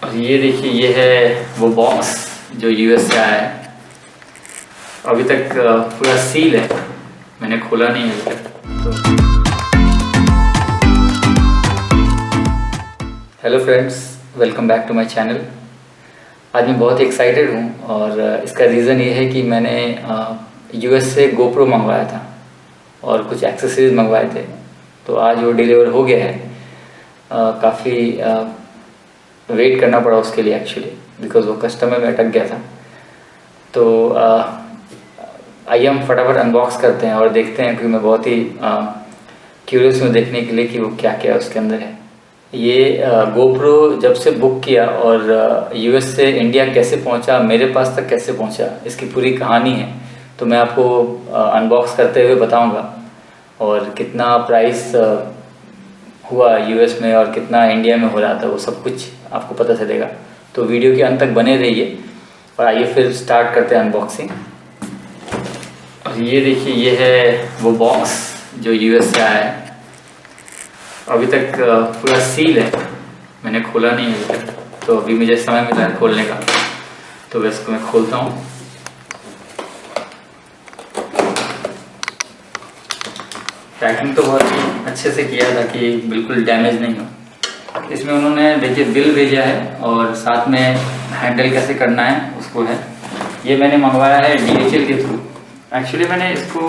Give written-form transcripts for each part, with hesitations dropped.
और ये देखिए, ये है वो बॉक्स जो यूएस से आया है। अभी तक पूरा सील है, मैंने खोला नहीं है अभी तक। Hello friends, welcome back to my channel. आज मैं बहुत एक्साइटेड हूँ और इसका रीज़न ये है कि मैंने यूएस से गोप्रो मंगवाया था और कुछ एक्सेसरीज मंगवाए थे, तो आज वो डिलीवर हो गया है। काफ़ी वेट करना पड़ा उसके लिए एक्चुअली, बिकॉज वो कस्टमर में अटक गया था। तो आइए हम फटाफट अनबॉक्स करते हैं और देखते हैं, क्योंकि मैं बहुत ही क्यूरियस हूँ देखने के लिए कि वो क्या क्या उसके अंदर है। ये गोप्रो जब से बुक किया और यूएस से इंडिया कैसे पहुंचा, मेरे पास तक कैसे पहुंचा, इसकी पूरी कहानी है। तो मैं आपको अनबॉक्स करते हुए बताऊंगा, और कितना प्राइस हुआ यूएस में और कितना इंडिया में हो रहा था, वो सब कुछ आपको पता चलेगा। तो वीडियो के अंत तक बने रहिए और आइए फिर स्टार्ट करते हैं अनबॉक्सिंग। और ये देखिए, ये है वो बॉक्स जो यूएस से आया है। अभी तक पूरा सील है, मैंने खोला नहीं है अभी तक। तो अभी मुझे समय मिला है खोलने का, तो बस इसको मैं खोलता हूँ। पैकिंग तो बहुत ही अच्छे से किया ताकि बिल्कुल डैमेज नहीं हो। इसमें उन्होंने देखिए बिल भेजा है और साथ में हैंडल कैसे करना है उसको है। ये मैंने मंगवाया है DHL के थ्रू। एक्चुअली मैंने इसको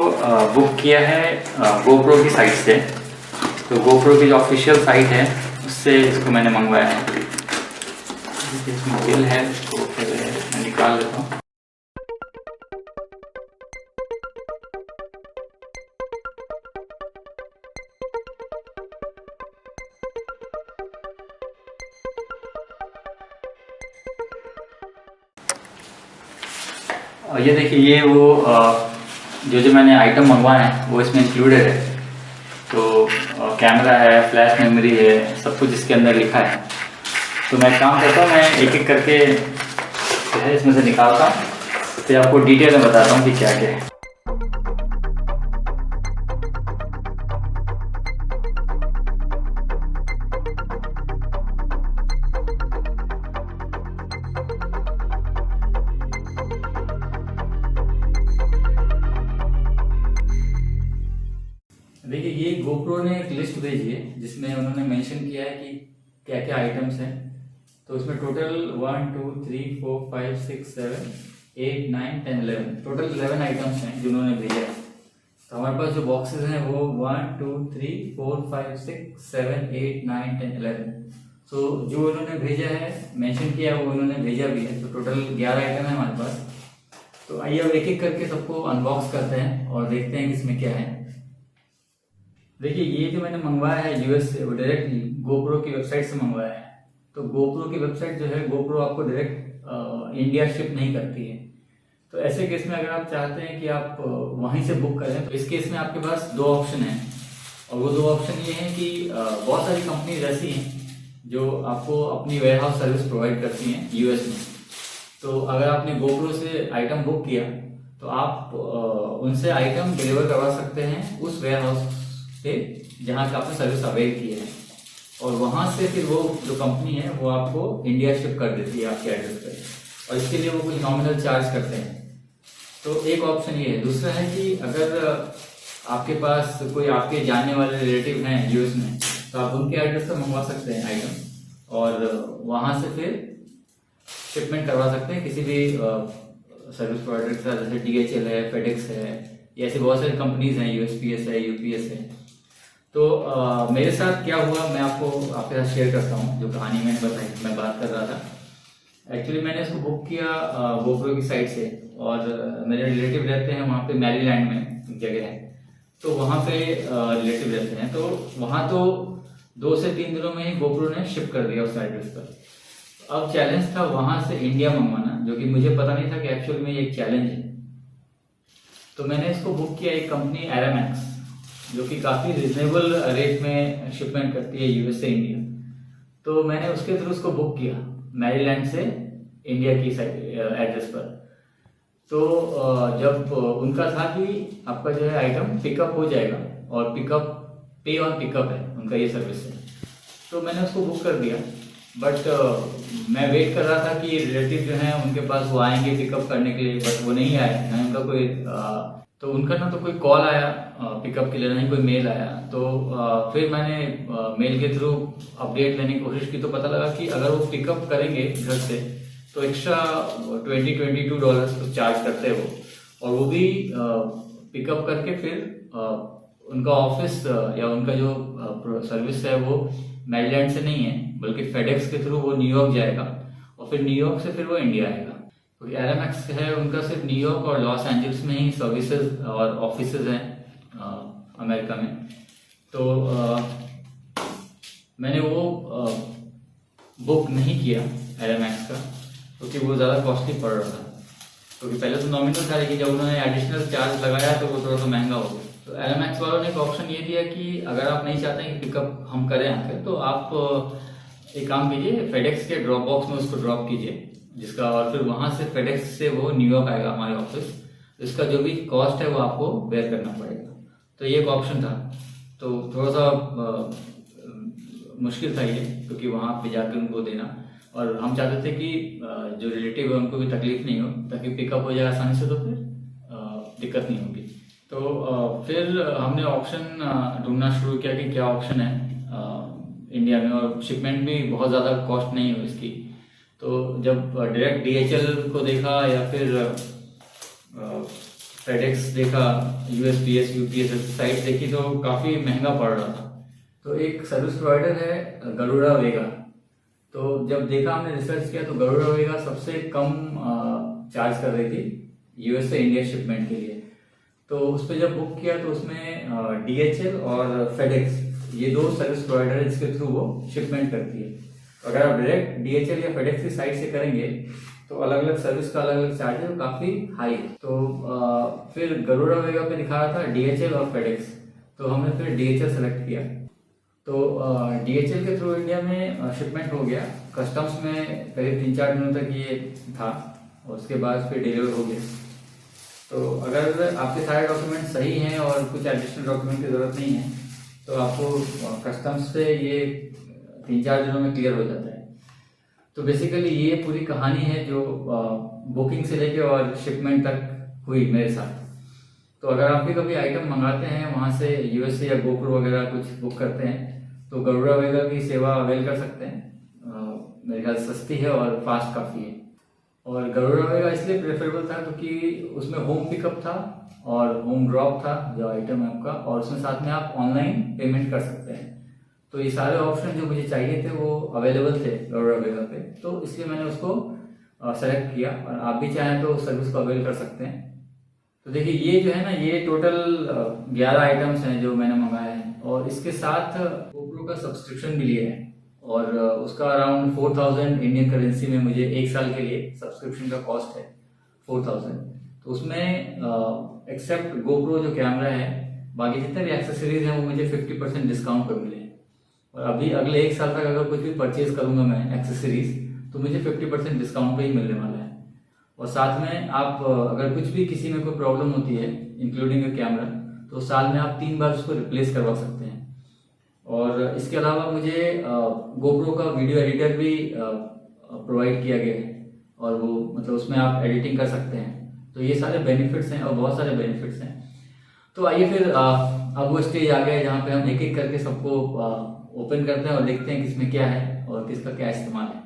बुक किया है गोप्रो की साइट से। तो गोप्रो की जो ऑफिशियल साइट है उससे इसको मैंने मंगवाया है। इसमें बिल है, तो फिर मैं निकाल लेता हूँ। और ये देखिए, ये वो जो मैंने आइटम मंगवाए हैं वो इसमें इंक्लूडेड है। तो कैमरा है, फ्लैश मेमोरी है, सब कुछ इसके अंदर लिखा है। तो मैं काम करता हूँ, मैं एक एक करके जो है इसमें से निकालता हूँ, फिर आपको डिटेल में बताता हूँ कि क्या क्या है। देखिए, ये गोप्रो ने एक लिस्ट भेजी है जिसमें उन्होंने मेंशन किया है कि क्या क्या आइटम्स हैं। तो इसमें टोटल 1 2 3 4 5 6 7 8 9 10 11 टोटल 11 आइटम्स हैं जिन्होंने भेजा है। तो हमारे पास जो बॉक्सेस हैं वो 1 2 3 4 5 6 7 8 9 10 11। तो जो उन्होंने भेजा है, मेंशन किया है, वो उन्होंने भेजा भी है। तो टोटल 11 आइटम है हमारे पास। तो आइए अब एक एक करके सबको अनबॉक्स करते हैं और देखते हैं कि इसमें क्या है। देखिए, ये जो मैंने मंगवाया है यूएस से, वो डायरेक्टली गोप्रो की वेबसाइट से मंगवाया है। तो गोप्रो की वेबसाइट जो है, गोप्रो आपको डायरेक्ट इंडिया शिप नहीं करती है। तो ऐसे केस में अगर आप चाहते हैं कि आप वहीं से बुक करें, तो इस केस में आपके पास दो ऑप्शन हैं। और वो दो ऑप्शन ये हैं कि बहुत सारी कंपनीज ऐसी हैं जो आपको अपनी वेयर हाउस सर्विस प्रोवाइड करती हैं यूएस में। तो अगर आपने गोप्रो से आइटम बुक किया तो आप उनसे आइटम डिलीवर करवा सकते हैं उस वेयर हाउस से जहाँ से आपने सर्विस अवेल की है, और वहाँ से फिर वो जो कंपनी है वो आपको इंडिया शिप कर देती है आपके एड्रेस पे, और इसके लिए वो कुछ नॉमिनल चार्ज करते हैं। तो एक ऑप्शन ये है। दूसरा है कि अगर आपके पास कोई आपके जानने वाले रिलेटिव हैं यूएस में, तो आप उनके एड्रेस पर मंगवा सकते हैं आइटम, और वहाँ से फिर शिपमेंट करवा सकते हैं किसी भी सर्विस प्रोवाइडर के साथ। जैसे DHL है, FedEx है, ये ऐसी बहुत सारी कंपनीज हैं, USPS है, UPS है। तो मेरे साथ क्या हुआ, मैं आपके साथ शेयर करता हूँ जो कहानी मैंने बताई, मैं बात कर रहा था। एक्चुअली मैंने इसको बुक किया गोप्रो की साइट से, और मेरे रिलेटिव रहते हैं वहाँ पे मैरीलैंड में एक जगह है। तो वहाँ पे रिलेटिव रहते हैं, तो वहाँ तो 2 से 3 दिनों में ही गोप्रो ने शिप कर दिया उस एड्रेस पर। अब चैलेंज था वहाँ से इंडिया मंगवाना, जो कि मुझे पता नहीं था कि एक्चुअल में ये एक चैलेंज है। तो मैंने इसको बुक किया एक कंपनी एरामैक्स, जो कि काफ़ी रिजनेबल रेट में शिपमेंट करती है यूएस से इंडिया। तो मैंने उसके थ्रू उसको बुक किया मैरीलैंड से इंडिया की एड्रेस पर। तो जब उनका था कि आपका जो है आइटम पिकअप हो जाएगा, और पिकअप पे ऑन पिकअप है उनका ये सर्विस है। तो मैंने उसको बुक कर दिया। बट मैं वेट कर रहा था कि रिलेटिव जो हैं उनके पास वो आएंगे पिकअप करने के लिए, बट वो नहीं आए। मैंने उनका कोई तो उनका ना तो कोई कॉल आया पिकअप के लिए, नहीं कोई मेल आया। तो फिर मैंने मेल के थ्रू अपडेट लेने की कोशिश की, तो पता लगा कि अगर वो पिकअप करेंगे घर से तो एक्स्ट्रा $22 तो चार्ज करते हैं वो, और वो भी पिकअप करके फिर उनका ऑफिस या उनका जो सर्विस है वो मैरीलैंड से नहीं है, बल्कि फेडेक्स के थ्रू वो न्यूयॉर्क जाएगा, और फिर न्यूयॉर्क से फिर वो इंडिया आएगा। क्योंकि एयरमैक्स है उनका सिर्फ न्यूयॉर्क और लॉस एंजल्स में ही सर्विसेज और ऑफिसेज हैं अमेरिका में। तो मैंने वो बुक नहीं किया एयरमैक्स का, क्योंकि वो ज़्यादा कॉस्टली पड़ रहा था। क्योंकि पहले तो नॉमिनल था, लेकिन जब उन्होंने एडिशनल चार्ज लगाया तो वो थोड़ा सा महंगा हो गया। तो एयरमैक्स वालों ने एक ऑप्शन ये दिया कि अगर आप नहीं चाहते हैं कि पिकअप हम करें आकर, तो आप एक काम कीजिए, फेडेक्स के ड्रॉप बॉक्स में उसको ड्रॉप कीजिए, जिसका और फिर वहां से फेडेक्स से वो न्यूयॉर्क आएगा हमारे ऑफिस। इसका जो भी कॉस्ट है वो आपको बेयर करना पड़ेगा। तो ये एक ऑप्शन था। तो थोड़ा सा मुश्किल था ये, क्योंकि वहाँ पे जाकर उनको देना, और हम चाहते थे कि जो रिलेटिव है उनको भी तकलीफ नहीं हो, ताकि पिकअप हो जाए आसानी से, तो फिर दिक्कत नहीं होगी। तो फिर हमने ऑप्शन ढूंढना शुरू किया कि क्या ऑप्शन है इंडिया में, और शिपमेंट भी बहुत ज़्यादा कॉस्ट नहीं हो इसकी। तो जब डायरेक्ट DHL को देखा या फिर फेडेक्स देखा, USPS UPS साइट देखी, तो काफ़ी महंगा पड़ रहा था। तो एक सर्विस प्रोवाइडर है गरुड़ा वेगा। तो जब देखा, हमने रिसर्च किया, तो गरुड़ा वेगा सबसे कम चार्ज कर रही थी US से इंडिया शिपमेंट के लिए। तो उस पर जब बुक किया तो उसमें DHL और फेडेक्स ये दो सर्विस प्रोवाइडर है जिसके थ्रू वो शिपमेंट करती है। अगर आप डायरेक्ट DHL या फेडेक्स की साइट से करेंगे तो अलग अलग सर्विस का अलग अलग चार्ज है, वो काफ़ी हाई है। तो फिर गरुड़ा वेगा पे दिखा रहा था DHL और फेडेक्स, तो हमने फिर DHL सेलेक्ट किया। तो DHL के थ्रू इंडिया में शिपमेंट हो गया। कस्टम्स में करीब 3-4 दिनों तक ये था, और उसके बाद फिर डिलीवर हो गया। तो अगर आपके सारे डॉक्यूमेंट सही हैं और कुछ एडिशनल डॉक्यूमेंट की ज़रूरत नहीं है, तो आपको कस्टम्स से ये 3-4 दिनों में क्लियर हो जाता है। तो बेसिकली ये पूरी कहानी है जो बुकिंग से लेके और शिपमेंट तक हुई मेरे साथ। तो अगर आप भी कभी आइटम मंगाते हैं वहाँ से, USA या गोप्रो वगैरह कुछ बुक करते हैं, तो गरुड़ा वेगा की सेवा अवेल कर सकते हैं। मेरे ख्याल सस्ती है और फास्ट काफ़ी है। और गरुड़ा वेगा इसलिए प्रेफरेबल था क्योंकि उसमें होम पिकअप था और होम ड्रॉप था जो आइटम है आपका, और उसमें साथ में आप ऑनलाइन पेमेंट कर सकते हैं। तो ये सारे ऑप्शन जो मुझे चाहिए थे वो अवेलेबल थे गरुड़ा वेगा पे, तो इसलिए मैंने उसको सेलेक्ट किया। और आप भी चाहें तो सर्विस को अवेल कर सकते हैं। तो देखिए, ये जो है ना, ये टोटल 11 आइटम्स हैं जो मैंने मंगाए हैं, और इसके साथ गोप्रो का सब्सक्रिप्शन भी लिया है, और उसका अराउंड 4000 इंडियन करेंसी में मुझे 1 साल के लिए सब्सक्रिप्शन का कॉस्ट है 4000। तो उसमें एक्सेप्ट गोप्रो जो कैमरा है, बाकी जितने भी एक्सेसरीज हैं वो मुझे 50% डिस्काउंट पर मिले हैं। और अभी अगले 1 साल तक अगर कुछ भी परचेज करूंगा मैं एक्सेसरीज, तो मुझे 50% डिस्काउंट पे ही मिलने वाला है। और साथ में आप अगर कुछ भी किसी में कोई प्रॉब्लम होती है इंक्लूडिंग कैमरा, तो साल में आप 3 बार उसको रिप्लेस करवा सकते हैं। और इसके अलावा मुझे गोप्रो का वीडियो एडिटर भी प्रोवाइड किया गया है, और वो मतलब उसमें आप एडिटिंग कर सकते हैं। तो ये सारे बेनिफिट्स हैं, और बहुत सारे बेनिफिट्स हैं। तो आइए फिर अब वो स्टेज आ गया है जहाँ पे हम एक एक करके सबको ओपन करते हैं और देखते हैं किसमें क्या है और किसका क्या इस्तेमाल है।